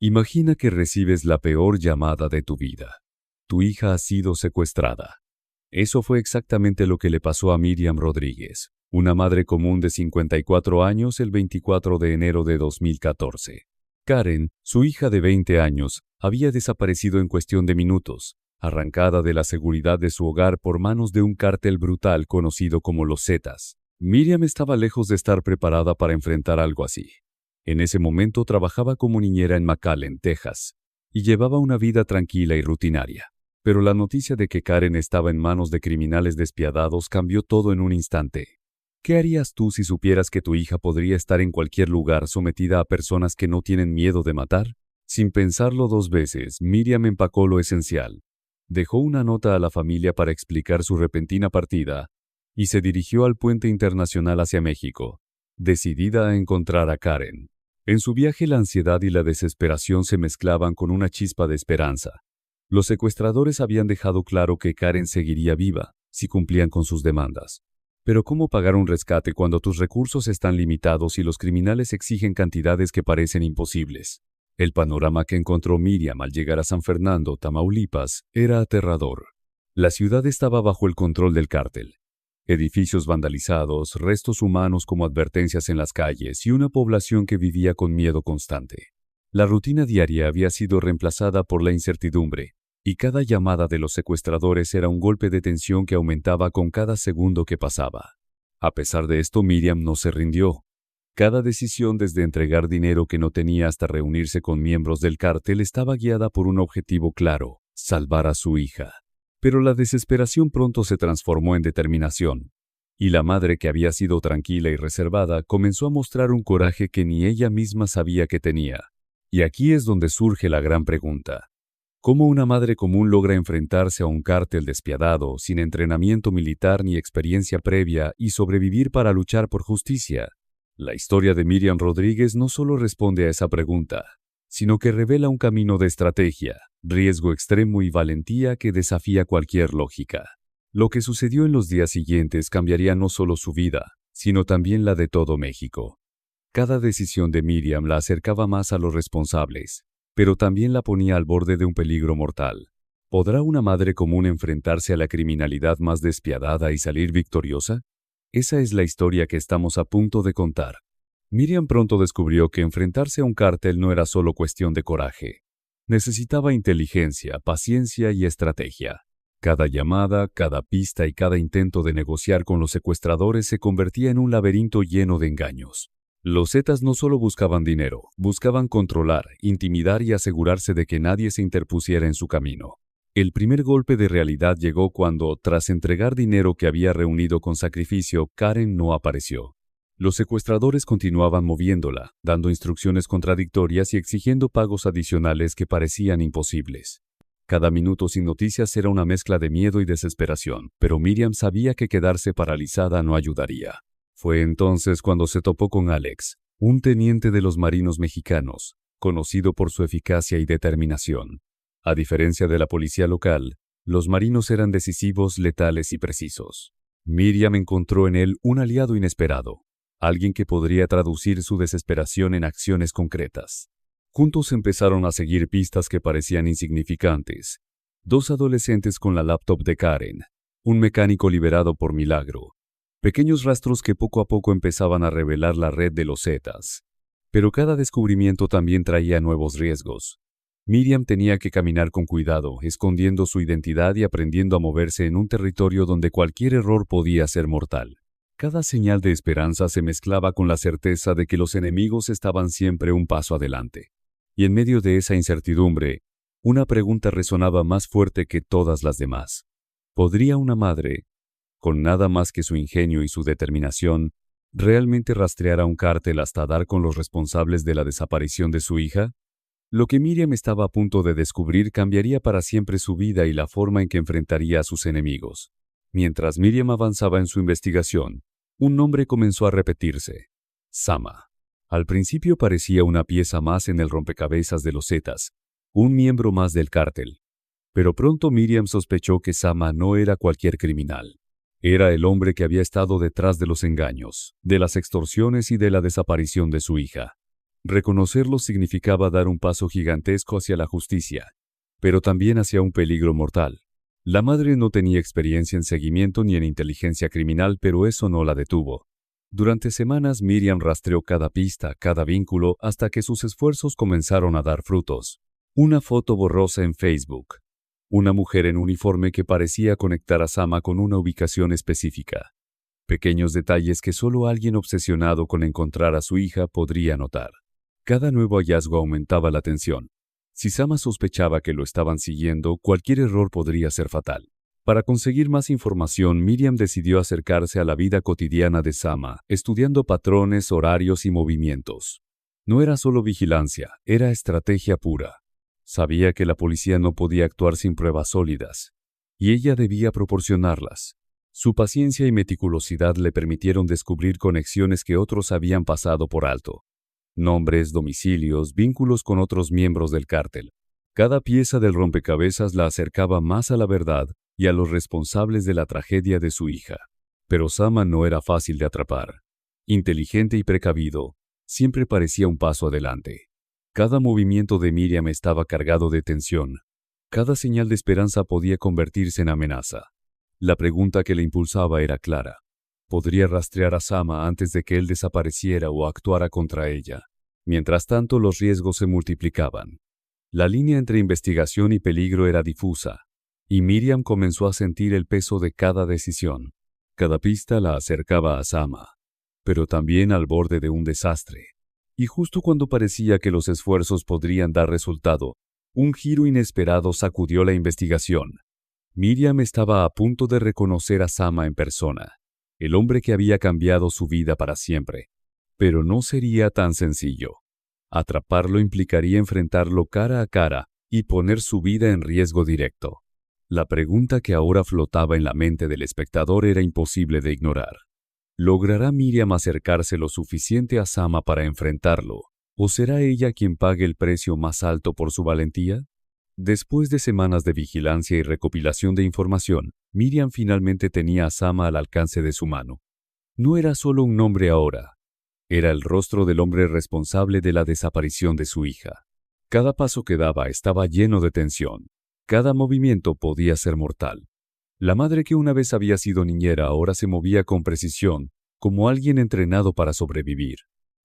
Imagina que recibes la peor llamada de tu vida. Tu hija ha sido secuestrada. Eso fue exactamente lo que le pasó a Miriam Rodríguez, una madre común de 54 años el 24 de enero de 2014. Karen, su hija de 20 años, había desaparecido en cuestión de minutos, arrancada de la seguridad de su hogar por manos de un cártel brutal conocido como los Zetas. Miriam estaba lejos de estar preparada para enfrentar algo así. En ese momento trabajaba como niñera en McAllen, Texas, y llevaba una vida tranquila y rutinaria. Pero la noticia de que Karen estaba en manos de criminales despiadados cambió todo en un instante. ¿Qué harías tú si supieras que tu hija podría estar en cualquier lugar sometida a personas que no tienen miedo de matar? Sin pensarlo dos veces, Miriam empacó lo esencial. Dejó una nota a la familia para explicar su repentina partida y se dirigió al puente internacional hacia México, decidida a encontrar a Karen. En su viaje la ansiedad y la desesperación se mezclaban con una chispa de esperanza. Los secuestradores habían dejado claro que Karen seguiría viva si cumplían con sus demandas. Pero ¿cómo pagar un rescate cuando tus recursos están limitados y los criminales exigen cantidades que parecen imposibles? El panorama que encontró Miriam al llegar a San Fernando, Tamaulipas, era aterrador. La ciudad estaba bajo el control del cártel. Edificios vandalizados, restos humanos como advertencias en las calles y una población que vivía con miedo constante. La rutina diaria había sido reemplazada por la incertidumbre, y cada llamada de los secuestradores era un golpe de tensión que aumentaba con cada segundo que pasaba. A pesar de esto, Miriam no se rindió. Cada decisión, desde entregar dinero que no tenía hasta reunirse con miembros del cártel, estaba guiada por un objetivo claro: salvar a su hija. Pero la desesperación pronto se transformó en determinación, y la madre, que había sido tranquila y reservada, comenzó a mostrar un coraje que ni ella misma sabía que tenía. Y aquí es donde surge la gran pregunta: ¿cómo una madre común logra enfrentarse a un cártel despiadado, sin entrenamiento militar ni experiencia previa, y sobrevivir para luchar por justicia? La historia de Miriam Rodríguez no solo responde a esa pregunta, sino que revela un camino de estrategia, riesgo extremo y valentía que desafía cualquier lógica. Lo que sucedió en los días siguientes cambiaría no solo su vida, sino también la de todo México. Cada decisión de Miriam la acercaba más a los responsables, pero también la ponía al borde de un peligro mortal. ¿Podrá una madre común enfrentarse a la criminalidad más despiadada y salir victoriosa? Esa es la historia que estamos a punto de contar. Miriam pronto descubrió que enfrentarse a un cártel no era solo cuestión de coraje. Necesitaba inteligencia, paciencia y estrategia. Cada llamada, cada pista y cada intento de negociar con los secuestradores se convertía en un laberinto lleno de engaños. Los Zetas no solo buscaban dinero, buscaban controlar, intimidar y asegurarse de que nadie se interpusiera en su camino. El primer golpe de realidad llegó cuando, tras entregar dinero que había reunido con sacrificio, Karen no apareció. Los secuestradores continuaban moviéndola, dando instrucciones contradictorias y exigiendo pagos adicionales que parecían imposibles. Cada minuto sin noticias era una mezcla de miedo y desesperación, pero Miriam sabía que quedarse paralizada no ayudaría. Fue entonces cuando se topó con Alex, un teniente de los marinos mexicanos, conocido por su eficacia y determinación. A diferencia de la policía local, los marinos eran decisivos, letales y precisos. Miriam encontró en él un aliado inesperado, alguien que podría traducir su desesperación en acciones concretas. Juntos empezaron a seguir pistas que parecían insignificantes. 2 adolescentes con la laptop de Karen, un mecánico liberado por milagro. Pequeños rastros que poco a poco empezaban a revelar la red de los Zetas. Pero cada descubrimiento también traía nuevos riesgos. Miriam tenía que caminar con cuidado, escondiendo su identidad y aprendiendo a moverse en un territorio donde cualquier error podía ser mortal. Cada señal de esperanza se mezclaba con la certeza de que los enemigos estaban siempre un paso adelante. Y en medio de esa incertidumbre, una pregunta resonaba más fuerte que todas las demás. ¿Podría una madre, con nada más que su ingenio y su determinación, realmente rastrear a un cártel hasta dar con los responsables de la desaparición de su hija? Lo que Miriam estaba a punto de descubrir cambiaría para siempre su vida y la forma en que enfrentaría a sus enemigos. Mientras Miriam avanzaba en su investigación, un nombre comenzó a repetirse: Sama. Al principio parecía una pieza más en el rompecabezas de los Zetas, un miembro más del cártel. Pero pronto Miriam sospechó que Sama no era cualquier criminal. Era el hombre que había estado detrás de los engaños, de las extorsiones y de la desaparición de su hija. Reconocerlo significaba dar un paso gigantesco hacia la justicia, pero también hacia un peligro mortal. La madre no tenía experiencia en seguimiento ni en inteligencia criminal, pero eso no la detuvo. Durante semanas Miriam rastreó cada pista, cada vínculo, hasta que sus esfuerzos comenzaron a dar frutos. Una foto borrosa en Facebook. Una mujer en uniforme que parecía conectar a Sama con una ubicación específica. Pequeños detalles que solo alguien obsesionado con encontrar a su hija podría notar. Cada nuevo hallazgo aumentaba la tensión. Si Sama sospechaba que lo estaban siguiendo, cualquier error podría ser fatal. Para conseguir más información, Miriam decidió acercarse a la vida cotidiana de Sama, estudiando patrones, horarios y movimientos. No era solo vigilancia, era estrategia pura. Sabía que la policía no podía actuar sin pruebas sólidas, y ella debía proporcionarlas. Su paciencia y meticulosidad le permitieron descubrir conexiones que otros habían pasado por alto. Nombres, domicilios, vínculos con otros miembros del cártel. Cada pieza del rompecabezas la acercaba más a la verdad y a los responsables de la tragedia de su hija. Pero Sama no era fácil de atrapar. Inteligente y precavido, siempre parecía un paso adelante. Cada movimiento de Miriam estaba cargado de tensión. Cada señal de esperanza podía convertirse en amenaza. La pregunta que le impulsaba era clara. ¿Podría rastrear a Sama antes de que él desapareciera o actuara contra ella? Mientras tanto, los riesgos se multiplicaban. La línea entre investigación y peligro era difusa, y Miriam comenzó a sentir el peso de cada decisión. Cada pista la acercaba a Sama, pero también al borde de un desastre. Y justo cuando parecía que los esfuerzos podrían dar resultado, un giro inesperado sacudió la investigación. Miriam estaba a punto de reconocer a Sama en persona, el hombre que había cambiado su vida para siempre. Pero no sería tan sencillo. Atraparlo implicaría enfrentarlo cara a cara y poner su vida en riesgo directo. La pregunta que ahora flotaba en la mente del espectador era imposible de ignorar. ¿Logrará Miriam acercarse lo suficiente a Sama para enfrentarlo? ¿O será ella quien pague el precio más alto por su valentía? Después de semanas de vigilancia y recopilación de información, Miriam finalmente tenía a Sama al alcance de su mano. No era solo un nombre ahora. Era el rostro del hombre responsable de la desaparición de su hija. Cada paso que daba estaba lleno de tensión. Cada movimiento podía ser mortal. La madre que una vez había sido niñera ahora se movía con precisión, como alguien entrenado para sobrevivir.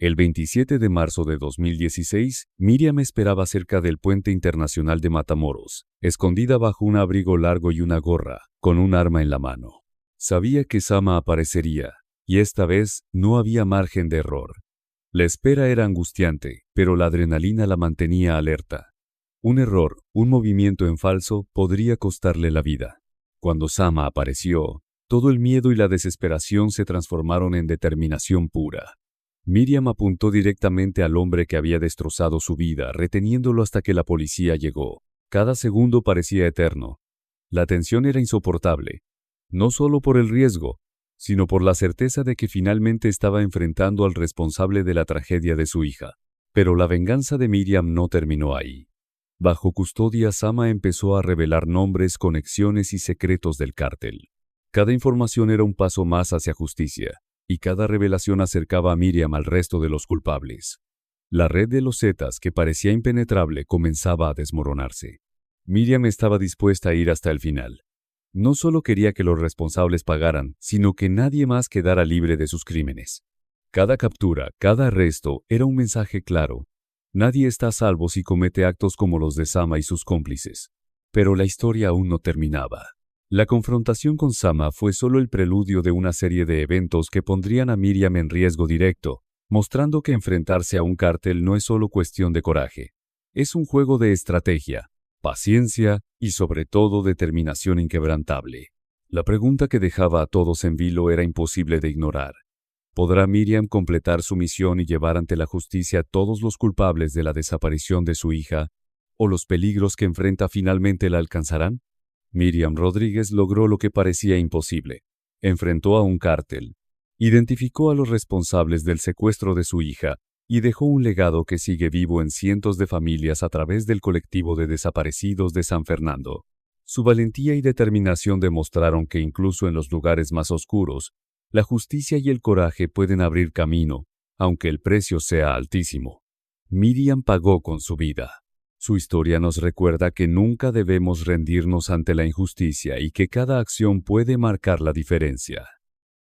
El 27 de marzo de 2016, Miriam esperaba cerca del puente internacional de Matamoros, escondida bajo un abrigo largo y una gorra, con un arma en la mano. Sabía que Sama aparecería, y esta vez no había margen de error. La espera era angustiante, pero la adrenalina la mantenía alerta. Un error, un movimiento en falso, podría costarle la vida. Cuando Sama apareció, todo el miedo y la desesperación se transformaron en determinación pura. Miriam apuntó directamente al hombre que había destrozado su vida, reteniéndolo hasta que la policía llegó. Cada segundo parecía eterno. La tensión era insoportable, no solo por el riesgo, sino por la certeza de que finalmente estaba enfrentando al responsable de la tragedia de su hija. Pero la venganza de Miriam no terminó ahí. Bajo custodia, Sama empezó a revelar nombres, conexiones y secretos del cártel. Cada información era un paso más hacia justicia, y cada revelación acercaba a Miriam al resto de los culpables. La red de los Zetas, que parecía impenetrable, comenzaba a desmoronarse. Miriam estaba dispuesta a ir hasta el final. No solo quería que los responsables pagaran, sino que nadie más quedara libre de sus crímenes. Cada captura, cada arresto, era un mensaje claro. Nadie está a salvo si comete actos como los de Sama y sus cómplices. Pero la historia aún no terminaba. La confrontación con Sama fue solo el preludio de una serie de eventos que pondrían a Miriam en riesgo directo, mostrando que enfrentarse a un cártel no es solo cuestión de coraje. Es un juego de estrategia, paciencia y sobre todo determinación inquebrantable. La pregunta que dejaba a todos en vilo era imposible de ignorar. ¿Podrá Miriam completar su misión y llevar ante la justicia a todos los culpables de la desaparición de su hija? ¿O los peligros que enfrenta finalmente la alcanzarán? Miriam Rodríguez logró lo que parecía imposible. Enfrentó a un cártel, identificó a los responsables del secuestro de su hija y dejó un legado que sigue vivo en cientos de familias a través del colectivo de desaparecidos de San Fernando. Su valentía y determinación demostraron que incluso en los lugares más oscuros, la justicia y el coraje pueden abrir camino, aunque el precio sea altísimo. Miriam pagó con su vida. Su historia nos recuerda que nunca debemos rendirnos ante la injusticia y que cada acción puede marcar la diferencia.